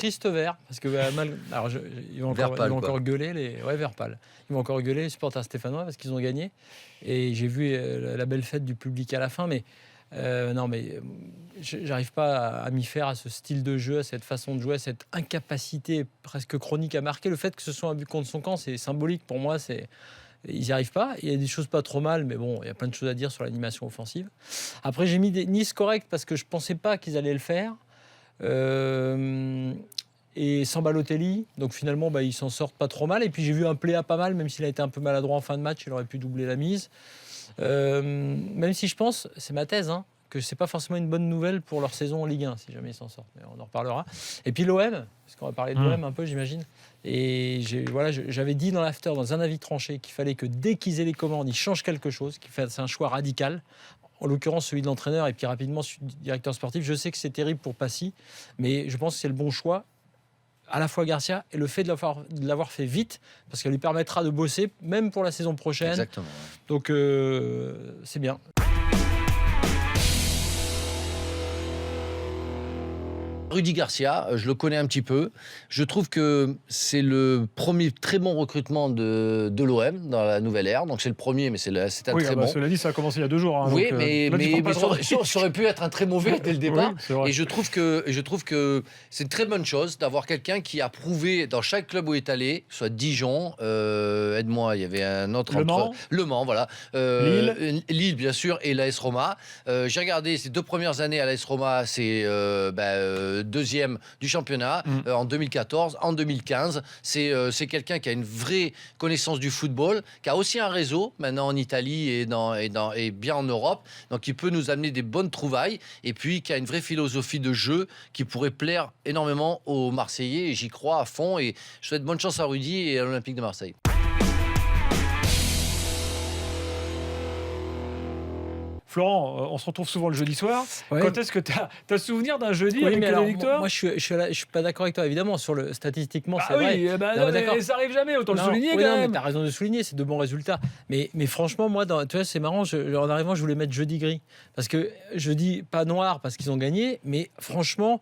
triste vert, parce que alors ils vont encore gueuler vert pâle. Ils vont encore gueuler les supporters stéphanois parce qu'ils ont gagné. Et j'ai vu la belle fête du public à la fin, mais non, mais j'arrive pas à m'y faire à ce style de jeu, à cette façon de jouer, à cette incapacité presque chronique à marquer. Le fait que ce soit un but contre son camp, c'est symbolique pour moi. Ils n'y arrivent pas. Il y a des choses pas trop mal, mais bon, il y a plein de choses à dire sur l'animation offensive. Après, j'ai mis Nice correct parce que je pensais pas qu'ils allaient le faire. Et sans Balotelli, donc finalement ils s'en sortent pas trop mal. Et puis j'ai vu un Pléa pas mal, même s'il a été un peu maladroit en fin de match, il aurait pu doubler la mise. Même si je pense, c'est ma thèse, que c'est pas forcément une bonne nouvelle pour leur saison en Ligue 1 si jamais ils s'en sortent. Mais on en reparlera. Et puis l'OM, parce qu'on va parler de l'OM un peu, j'imagine. Et j'avais dit dans l'after, dans un avis tranché, qu'il fallait que dès qu'ils aient les commandes, ils changent quelque chose, c'est un choix radical. En l'occurrence, celui de l'entraîneur et puis rapidement celui du directeur sportif. Je sais que c'est terrible pour Passy, mais je pense que c'est le bon choix. À la fois Garcia et le fait de l'avoir fait vite, parce qu'elle lui permettra de bosser, même pour la saison prochaine. Exactement. Donc, c'est bien. Rudy Garcia, je le connais un petit peu. Je trouve que c'est le premier très bon recrutement de l'OM dans la nouvelle ère. Donc c'est le premier, mais c'est un très bon. Cela dit, ça a commencé il y a 2 jours. Oui, donc, mais ça aurait pu être un très mauvais dès le départ. Oui, et je trouve que c'est une très bonne chose d'avoir quelqu'un qui a prouvé dans chaque club où il est allé, soit Dijon, aide-moi, il y avait un autre... Le Mans, voilà. Lille, bien sûr, et l'AS Roma. J'ai regardé ces 2 premières années à l'AS Roma, c'est... deuxième du championnat en 2014, en 2015. C'est quelqu'un qui a une vraie connaissance du football, qui a aussi un réseau maintenant en Italie et bien en Europe, donc il peut nous amener des bonnes trouvailles, et puis qui a une vraie philosophie de jeu qui pourrait plaire énormément aux Marseillais, et j'y crois à fond, et je souhaite bonne chance à Rudy et à l'Olympique de Marseille. Florent, on se retrouve souvent le jeudi soir. Ouais. Quand est-ce que tu as souvenir d'un jeudi avec la victoire ? Moi, je suis pas d'accord avec toi, évidemment. Statistiquement, c'est vrai. Ça arrive jamais, autant le souligner quand même. Tu as raison de souligner, c'est de bons résultats. Mais franchement, moi, tu vois, c'est marrant. En arrivant, je voulais mettre jeudi gris. Parce que je dis pas noir parce qu'ils ont gagné, mais franchement...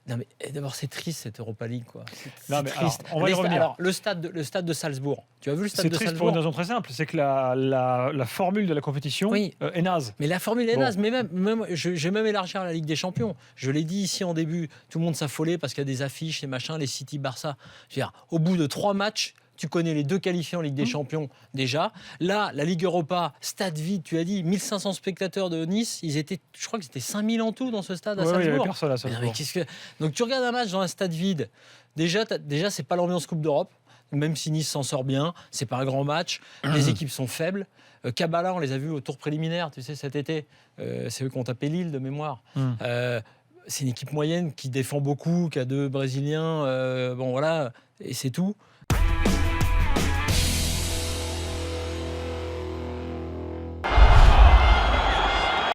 Non mais d'abord c'est triste cette Europa League quoi. C'est triste. Alors, on va y revenir. Alors le stade de Salzbourg. Tu as vu le stade de Salzbourg ? C'est triste pour une raison très simple, c'est que la formule de la compétition est naze. Mais la formule est naze. Mais même j'ai même élargi à la Ligue des Champions. Je l'ai dit ici en début, tout le monde s'affolait parce qu'il y a des affiches, les machins, les City, Barça. Je veux dire, au bout de 3 matchs. Tu connais les 2 qualifiés en Ligue des Champions déjà. Là, la Ligue Europa, stade vide, tu as dit, 1500 spectateurs de Nice. Je crois que c'était 5000 en tout dans ce stade à Salzbourg. Il n'y avait personne à Salzbourg. Donc tu regardes un match dans un stade vide. Déjà c'est pas l'ambiance Coupe d'Europe. Même si Nice s'en sort bien, c'est pas un grand match. Les équipes sont faibles. Kabbalah, on les a vus au tour préliminaire, tu sais, cet été. C'est eux qui ont tapé Lille de mémoire. C'est une équipe moyenne qui défend beaucoup, qui a 2 Brésiliens. Et c'est tout.